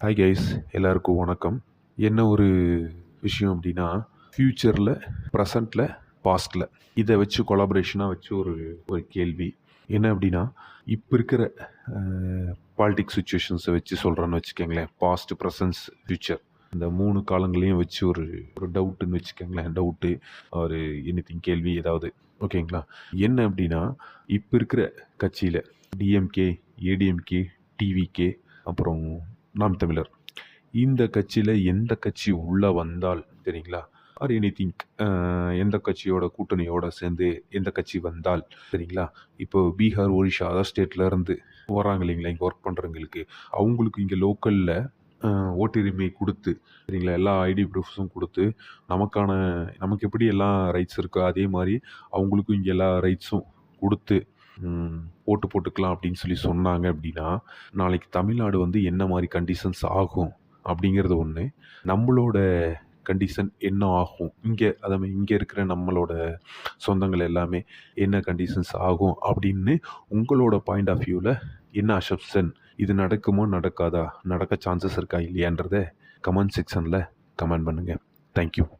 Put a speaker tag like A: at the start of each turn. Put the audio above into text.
A: Hi guys, எல்லாருக்கும் வணக்கம். என்ன ஒரு விஷயம் அப்படின்னா, ஃப்யூச்சரில், ப்ரெசண்ட்டில், பாஸ்டில் இதை வச்சு கொலாபரேஷனாக வச்சு ஒரு ஒரு கேள்வி என்ன அப்படின்னா, இப்போ இருக்கிற பாலிட்டிக்ஸ் சுச்சுவேஷன்ஸை வச்சு சொல்கிறேன்னு வச்சுக்கோங்களேன். பாஸ்ட், ப்ரெசன்ஸ், ஃப்யூச்சர் இந்த 3 காலங்களையும் வச்சு ஒரு ஒரு டவுட்டுன்னு வச்சுக்கோங்களேன். டவுட்டு ஒரு எனிதிங் கேள்வி ஏதாவது, ஓகேங்களா? என்ன அப்படின்னா, இப்போ இருக்கிற கட்சியில் டிஎம்கே, ஏடிஎம்கே, டிவிகே, அப்புறம் நாம் தமிழர், இந்த கட்சியில் எந்த கட்சி உள்ளே வந்தால் சரிங்களா, ஆர் எனிதிங் எந்த கட்சியோட கூட்டணியோட சேர்ந்து எந்த கட்சி வந்தால் சரிங்களா, இப்போ பீகார், ஒரிஷா அதர் ஸ்டேட்லேருந்து வராங்க இல்லைங்களா இங்கே ஒர்க் பண்ணுறவங்களுக்கு, அவங்களுக்கு இங்கே லோக்கலில் ஓட்டுரிமை கொடுத்து சரிங்களா, எல்லா ஐடி ப்ரூஃப்ஸும் கொடுத்து நமக்கு எப்படி எல்லா ரைட்ஸ் இருக்கோ அதே மாதிரி அவங்களுக்கும் இங்கே எல்லா ரைட்ஸும் கொடுத்து ஓட்டு போட்டுக்கலாம் அப்படின்னு சொல்லி சொன்னாங்க அப்படின்னா, நாளைக்கு தமிழ்நாடு வந்து என்ன மாதிரி கண்டிஷன்ஸ் ஆகும் அப்படிங்கிறது ஒன்று. நம்மளோட கண்டிஷன் என்ன ஆகும், இங்கே இருக்கிற நம்மளோட சொந்தங்கள் எல்லாமே என்ன கண்டிஷன்ஸ் ஆகும் அப்படின்னு உங்களோட பாயிண்ட் ஆஃப் வியூவில் என்ன அசப்ஷன், இது நடக்குமோ நடக்காதா, நடக்க சான்சஸ் இருக்கா இல்லையான்றதை கமெண்ட் செக்ஷனில் கமெண்ட் பண்ணுங்கள். தேங்க்யூ.